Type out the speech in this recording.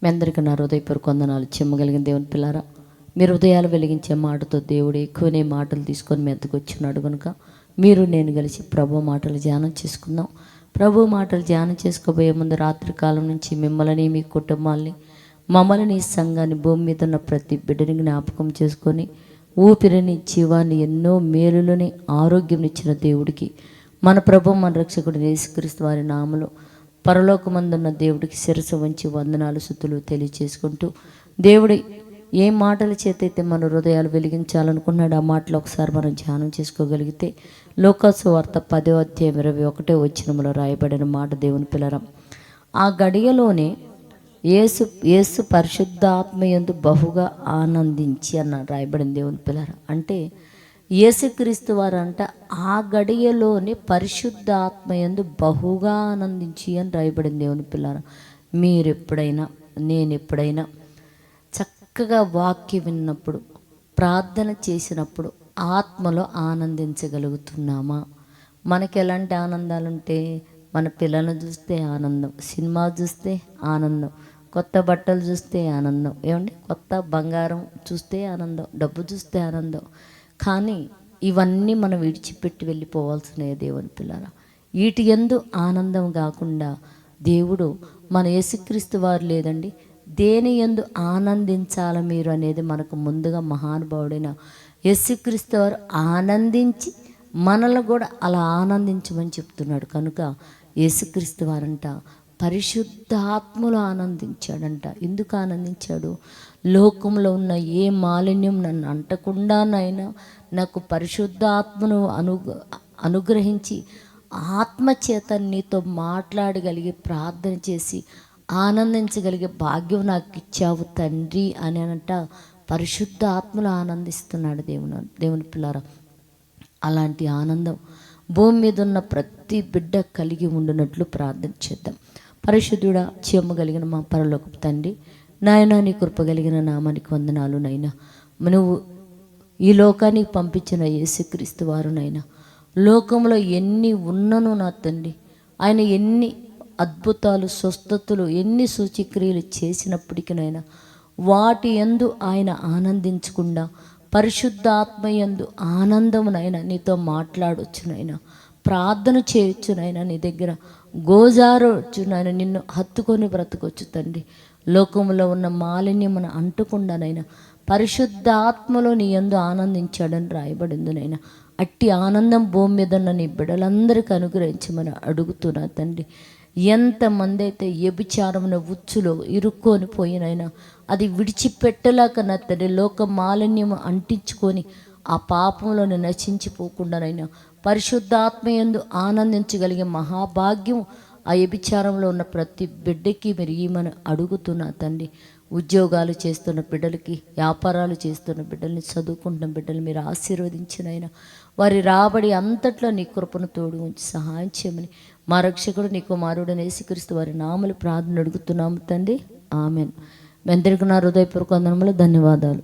మీ అందరికీ నా హృదయపూర్వక వందనాలు. చెమ్మగలిగిన దేవుని పిల్లారా, మీరు హృదయాలు వెలిగించే మాటతో దేవుడు ఎక్కువనే మాటలు తీసుకొని మీ ఎద్దకు వచ్చినాడు కనుక మీరు నేను కలిసి ప్రభు మాటలు ధ్యానం చేసుకుందాం. ప్రభు మాటలు ధ్యానం చేసుకోబోయే ముందు రాత్రి కాలం నుంచి మిమ్మల్ని, మీ కుటుంబాల్ని, మమ్మల్ని, సంఘాన్ని, భూమి మీద ఉన్న ప్రతి బిడ్డని జ్ఞాపకం చేసుకొని ఊపిరిని, జీవాన్ని, ఎన్నో మేలులని, ఆరోగ్యం ఇచ్చిన దేవుడికి, మన ప్రభు మన రక్షకుడు యేసుక్రీస్తు వారి నామములో పరలోకమందున్న దేవుడికి శిరస్సు వంచి వందనాలు, స్తుతులు తెలియచేసుకుంటూ, దేవుడు ఏ మాటల చేత అయితే మన హృదయాలు వెలిగించాలనుకున్నాడు ఆ మాటలు ఒకసారి మనం ధ్యానం చేసుకోగలిగితే లోకాసు వార్త 10వ అధ్యాయం 21వ వచనంలో రాయబడిన మాట దేవుని పిల్లరం. ఆ గడియలోనే యేసు పరిశుద్ధాత్మయందు బహుగా ఆనందించి అన్న రాయబడిన దేవుని పిల్లరం. అంటే యేసుక్రీస్తు వారంట ఆ గడియలోనే పరిశుద్ధాత్మయందు బహుగా ఆనందించి అని రాయబడింది దేవుని పిల్లరా. మీరు ఎప్పుడైనా, నేను ఎప్పుడైనా చక్కగా వాక్యం విన్నప్పుడు, ప్రార్థన చేసినప్పుడు ఆత్మలో ఆనందించగలుగుతున్నామా? మనకి ఎలాంటి ఆనందాలు ఉంటే, మన పిల్లలను చూస్తే ఆనందం, సినిమా చూస్తే ఆనందం, కొత్త బట్టలు చూస్తే ఆనందం, ఏమండి కొత్త బంగారం చూస్తే ఆనందం, డబ్బు చూస్తే ఆనందం. కానీ ఇవన్నీ మనం విడిచిపెట్టి వెళ్ళిపోవాల్సినవి దేవుని పిల్లరా. వీటి యందు ఆనందం కాకుండా దేవుడు మన యేసుక్రీస్తు వారు లేదండి, దేని యందు ఆనందించాల మీరు అనేది మనకు ముందుగా మహానుభావుడైన యేసుక్రీస్తు వారు ఆనందించి మనల్ని కూడా అలా ఆనందించమని చెప్తున్నాడు. కనుక యేసుక్రీస్తు వారంట పరిశుద్ధాత్మలో ఆనందించాడంట. ఎందుకు ఆనందించాడు? లోకంలో ఉన్న ఏ మాలిన్యం నన్ను అంటకుండానైనా నాకు పరిశుద్ధాత్మను అనుగ్రహించి ఆత్మచేత నీతో మాట్లాడగలిగి ప్రార్థన చేసి ఆనందించగలిగే భాగ్యం నాకు ఇచ్చావు తండ్రి అని అంట పరిశుద్ధ ఆత్మలో ఆనందిస్తున్నాడు దేవుని పిల్లారా. అలాంటి ఆనందం భూమి మీద ఉన్న ప్రతి బిడ్డ కలిగి ఉండినట్లు ప్రార్థన చేద్దాం. పరిశుద్ధుడా, చెమ్మగలిగిన మా పరలోకపు తండ్రి, నాయనా నీ కృప కలిగిన నామానికి వందనాలు నైనా. నువ్వు ఈ లోకానికి పంపించిన యేసుక్రీస్తు వారు నైనా లోకంలో ఎన్ని ఉన్నను నా తండ్రి, ఆయన ఎన్ని అద్భుతాలు, స్వస్థతలు, ఎన్ని సూచక్రియలు చేసినప్పటికీనైనా వాటి యందు ఆయన ఆనందించకుండా పరిశుద్ధాత్మయందు ఆనందమునైనా నీతో మాట్లాడొచ్చునైనా, ప్రార్థన చేయొచ్చునైనా, నీ దగ్గర గోజారొచ్చునైనా, నిన్ను హత్తుకొని బ్రతకొచ్చు తండ్రి. లోకంలో ఉన్న మాలిన్యమును అంటకుండానైనా పరిశుద్ధాత్మలో నీ యందు ఆనందించాడని రాయబడిందినైనా. అట్టి ఆనందం భూమి మీద ఉన్న నీ బిడ్డలందరికీ అనుగ్రహించమని అడుగుతున్నా తండ్రి. ఎంతమంది అయితే వ్యభిచారమున ఉచ్చులో ఇరుక్కొని పోయినైనా అది విడిచిపెట్టలేక నా తండ్రి లోక మాలిన్యము అంటించుకొని ఆ పాపంలోనే నశించిపోకుండానైనా పరిశుద్ధాత్మయందు ఆనందించగలిగే మహాభాగ్యం ఆ వ్యభిచారంలో ఉన్న ప్రతి బిడ్డకి మీరు ఈమని అడుగుతున్నా తండ్రి. ఉద్యోగాలు చేస్తున్న బిడ్డలకి, వ్యాపారాలు చేస్తున్న బిడ్డల్ని, చదువుకుంటున్న బిడ్డలు మీరు ఆశీర్వదించినైనా వారి రాబడి అంతట్లో నీ కృపను తోడు ఉంచి సహాయం చేయమని మా రక్షకుడు నీ కుమారుడు యేసుక్రీస్తు వారి నామములో ప్రార్థన అడుగుతున్నాము తండ్రి. ఆమెన్. మీ అందరికీ నా హృదయపూర్వక వందనములు, ధన్యవాదాలు.